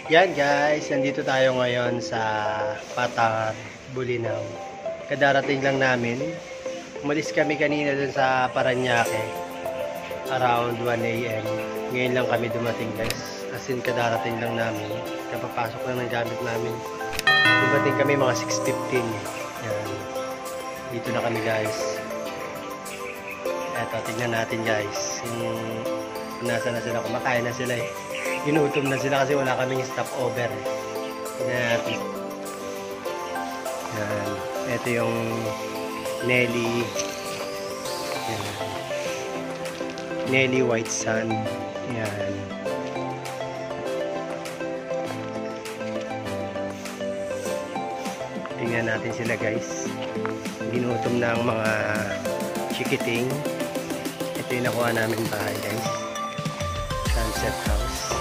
Yan guys, nandito tayo ngayon sa Patar, Bulinaw. Kadarating lang namin. Umalis kami kanina dun sa Paranaque. Around 1 AM. Ngayon lang kami dumating guys. As in, kadarating lang namin. Kapapasok lang ng gamit namin. Dumating kami mga 6:15. Yan. Dito na kami guys. Eto, tignan natin guys. Yung nasa na sila, kumakain na sila eh. Ginutom na sila kasi wala kaming stopover. Yan. Yan. Ito yung Nelly. Yan. Nelly White Sand. Yan. Tingnan natin sila guys. Ginutom na ang mga chikiting. Ito yung nakuha namin bahay guys. Sunset House.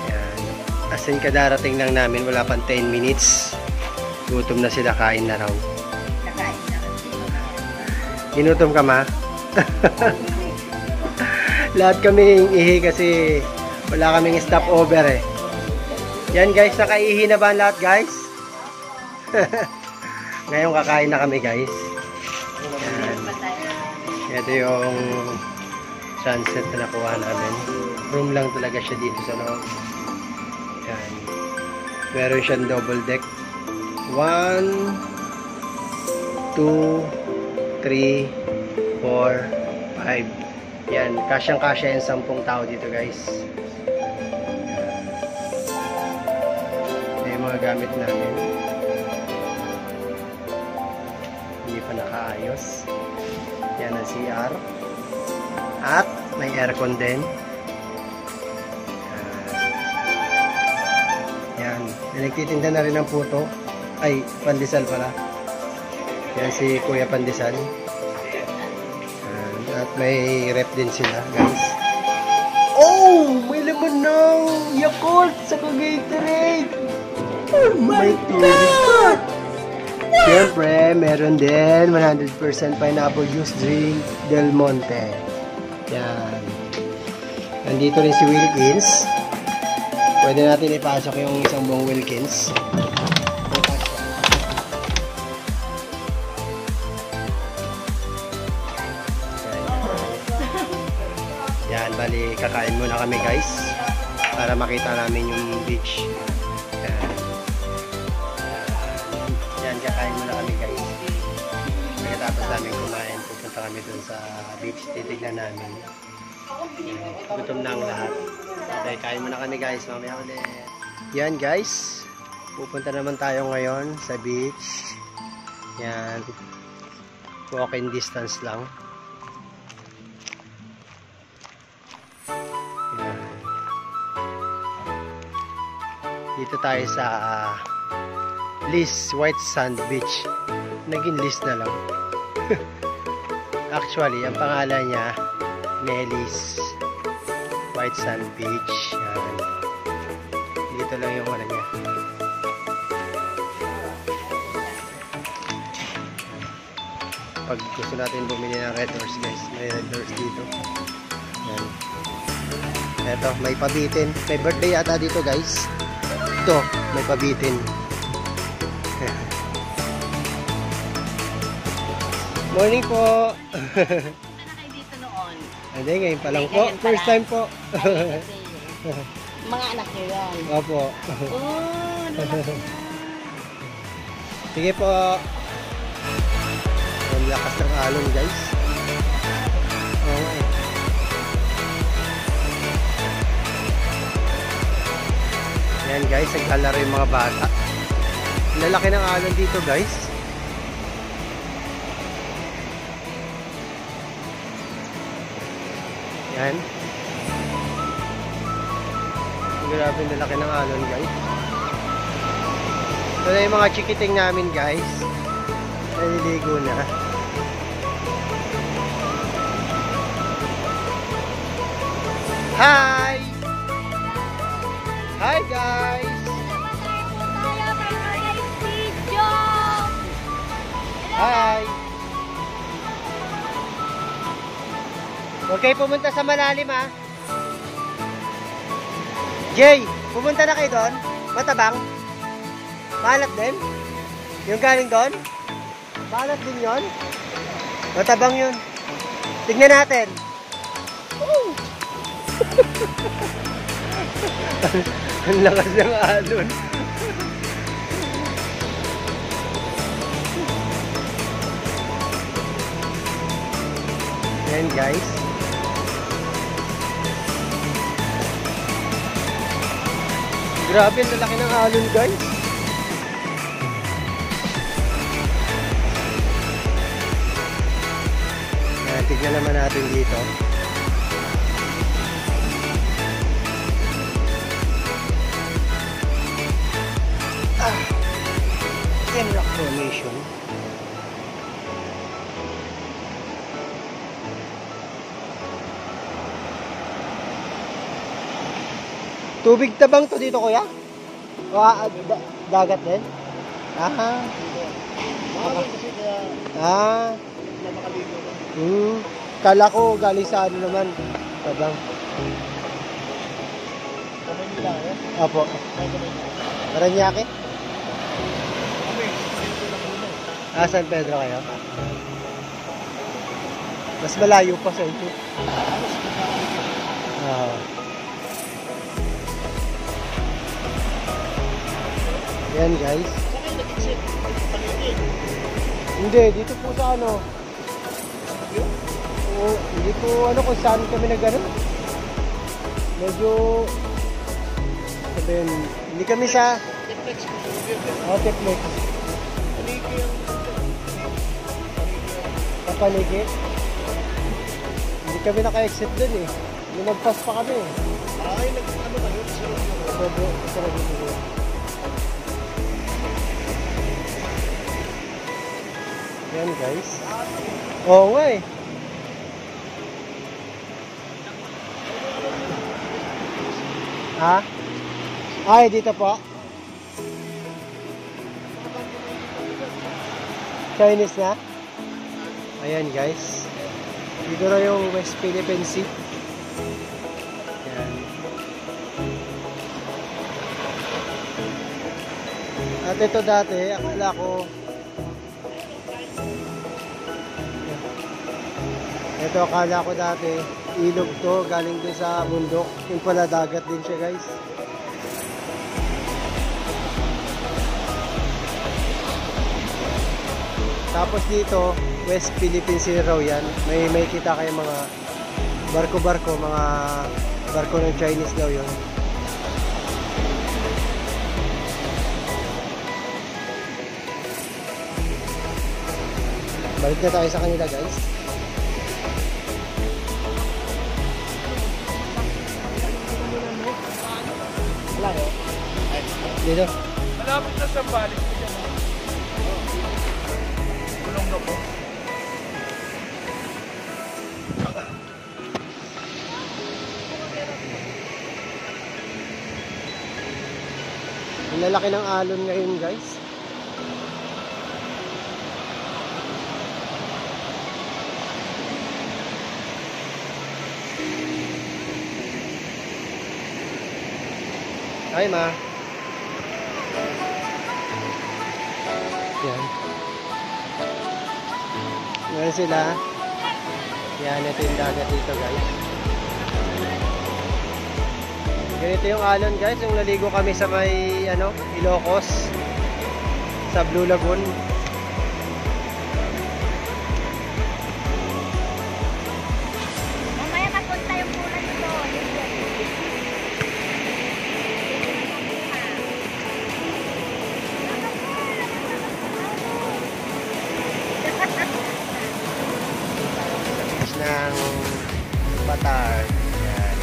Yan. As in, kadarating lang namin, wala pang 10 minutes. Gutom na sila, kain na raw. Kakain na. Ginutom ka ma? Lahat kami ihi kasi wala kaming stopover eh. Yan guys, nakaihi na ba lahat guys? Ngayon kakain na kami guys. Yan. Ito yung sunset na nakuha namin. Room lang talaga siya dito sa loob. Yan. Meron siyang double deck. 1, 2, 3, 4, 5. Yan. Kasyang-kasya yung 10 tao dito guys. Yan yung mga gamit namin. Hindi pa nakaayos. Yan ang CR. At may aircon din. Yan. Nagtitinda na rin ng puto. Ay, pandesal pala. Yan si Kuya Pandesal. At may rep din sila, guys. Oh! May laman ng Yakult sa Gatorade! Oh my God! Siyempre, meron din 100% pineapple juice drink Del Monte. Yan. Nandito rin si Wilkins. Pwede natin ipasok yung isang buong Wilkins. Yan, bali kakain muna kami guys para makita namin yung beach. Yan, kakain muna kami guys. Pagkatapos namin kumain, pupunta kami dun sa beach. Titignan namin. Gutom na ang lahat. Okay, kain muna kami guys. Mamaya ulit. Yan guys. Pupunta naman tayo ngayon sa beach. Yan. Walking distance lang. Yan. Dito tayo sa Liz White Sand Beach. Naging Liz na lang. Actually, ang pangalan niya Nelly's White Sand Beach. Yan. Dito lang yung wala niya. Pag gusto natin bumili ng red doors guys, may red doors dito. Yan. Eto, may pabitin. May birthday ata dito guys. Ito, may pabitin. Morning po. Dito noon. Hindi, ngayon pa lang po. First time po. Mga anak niyo yan. Opo. Oh, Sige po. Ang lakas ng alon guys. Oo eh. Yan guys, naglalaro yung mga bata. Ang lalaki ng alon dito guys. Yan. Grabe na laki ng alon guys. Ito na yung mga chikiting namin guys. Naliligo na. Hi! Hi guys! Hi! Huwag kayo pumunta sa malalim ha. Jay! Pumunta na kayo doon? Matabang? Maalat din? Yung galing doon? Maalat din yon? Matabang yun. Tignan natin. Oh! Ang lakas ng alon. Ayan guys. Grabe, ang lalaki ng alon guys. Ayan, tignan naman natin dito. Rock formation. Tubig tabang to dito, kuya? O dagat din? Ah. Ah. Kala ko galing sa ano naman. Tabang. Opo. Paranaque? San Pedro kayo? Mas malayo pa sa inyo. Yan guys. Hindi, dito po sa ano. Hindi po ano kung saan kami nag-ano. Medyo sabihin, hindi kami sa Teplex. Paligid. Hindi kami naka-exit dun eh. Yung nag-pass pa kami eh. Ay, nag-ano kayo? Sarap dito. Yan guys. Oo nga eh. Ha? Ay, dito po. Chinese na? Ayan guys. Dito na yung West Philippine Sea. Ayan. At ito dati, akala ko dati ilog to, galing dun sa bundok. Yung pala dagat din siya guys. Tapos dito West Philippine Sea raw yan. May kita kayo mga barko-barko, mga barko ng Chinese daw yun. Balik na tayo sa kanila guys. Wala yun? Dito? Malapit na sa balik. Kulong na po. Ang lalaki ng alon ngayon guys. Hi ma. Yan. Yan sila. Yan, ito yung dagat dito guys. Ganito yung alon guys, yung naligo kami sa may Ilocos sa Blue Lagoon. Mamaya mapunta yung punan nito. Ng Batar. Yan.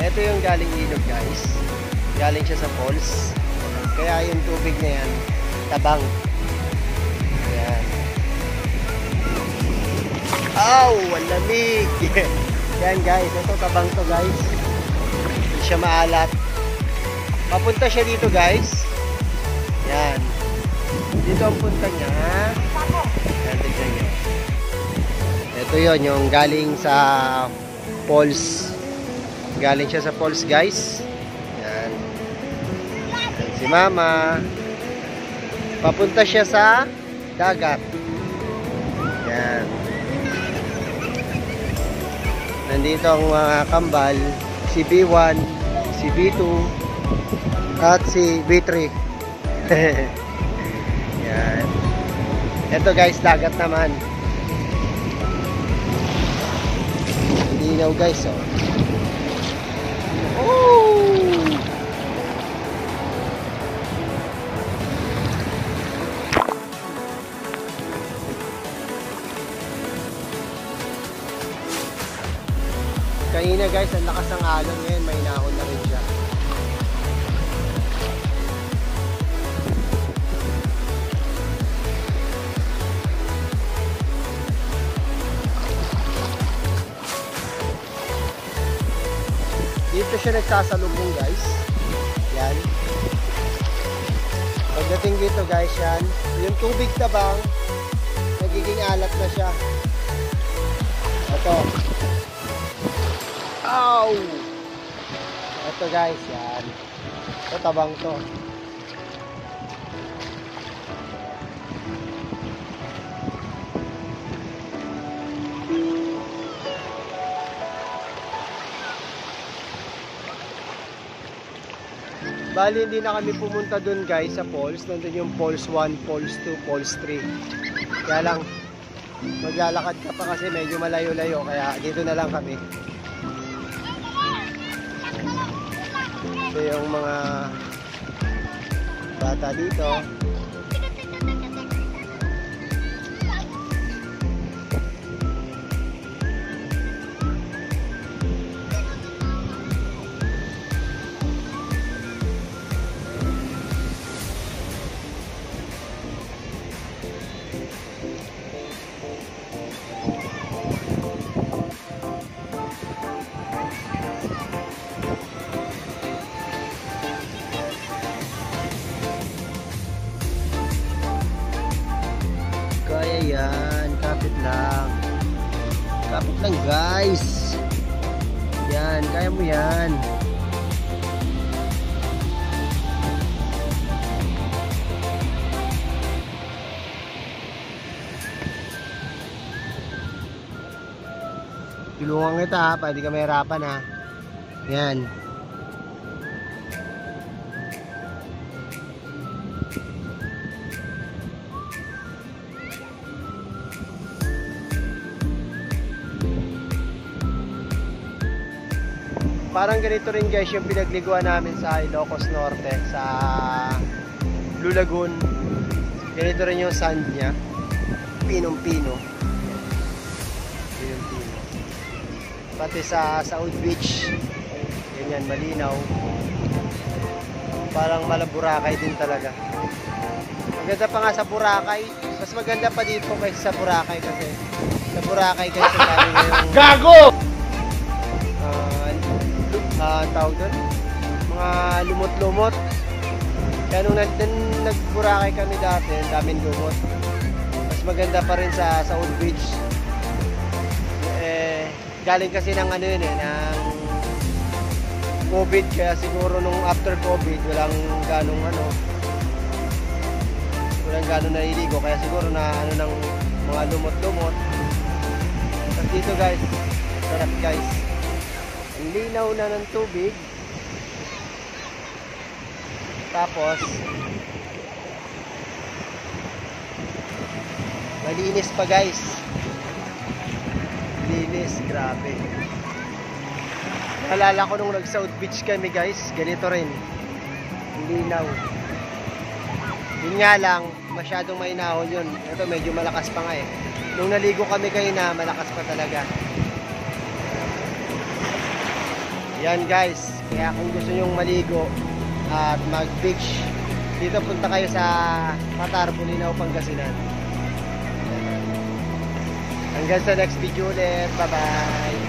Ito yung galing ilog guys. Galing siya sa falls. Kaya yung tubig na yan, tabang. Yan. Aw, ang lamig. Yan guys, ito tabang to guys. Hindi siya maalat. Papunta siya dito guys. Yan. Dito ang punta niya. Yan, tignan nyo. Ito yon yung galing sa falls. Galing siya sa falls, guys. Yan. Si Mama. Papunta siya sa dagat. Yan. Nandito ang mga kambal. Si B1, si B2, at si B3. Yan. Ito guys, dagat naman. Linaw guys, oh. Oh! Kanina guys, ang lakas ng alon ngayon, may nahon na rin siya. Dito siya nagsasalubong guys. Yan. Pagdating dito guys, yan. Yung tubig tabang, nagiging alat na siya. Ito. Ow! Ito guys, yan. Ito tabang to. Bali, hindi na kami pumunta dun guys sa falls. Nandun yung falls 1, falls 2, falls 3. Kaya lang, maglalakad ka pa kasi medyo malayo-layo. Kaya dito na lang kami. Ito yung mga bata dito. Yan, kapit lang. Kapit lang guys. Yan, kaya mo yan. Tulungan kita ha, para di ka mahirapan ha. Yan. Parang ganito rin guys yung pinagliguan namin sa Ilocos Norte, sa Blue Lagoon. Ganito rin yung sand niya. Pinong-pino. Pinong-pino. Pati sa South Beach. Ganyan, malinaw. Parang Malaburakay din talaga. Maganda pa nga sa Boracay. Mas maganda pa dito kaysa sa Boracay kasi sa Boracay guys ang dami ngayong Gago! Tawag doon, mga lumot-lumot. Kaya nung nag-Boracay kami dati, ang daming lumot. Mas maganda pa rin sa South Beach. Galing kasi ng ano yun ng COVID, kaya siguro nung after COVID walang ganong naliligo, kaya siguro na ano ng mga lumot-lumot. Tapos dito guys, sarap guys. Ang linaw na ng tubig. Tapos malinis pa guys. Linis, grabe. Naalala ko nung nag-South Beach kami guys, ganito rin. Ang linaw. Yun nga lang, masyadong mainahon yun. Ito medyo malakas pa nga eh. Nung naligo kami kayo na, malakas pa talaga. Yan guys, kaya kung gusto nyong maligo at mag-beach, dito punta kayo sa Qatar, Bulinaw, Pangasinan. Hanggang sa next video ulit, bye bye!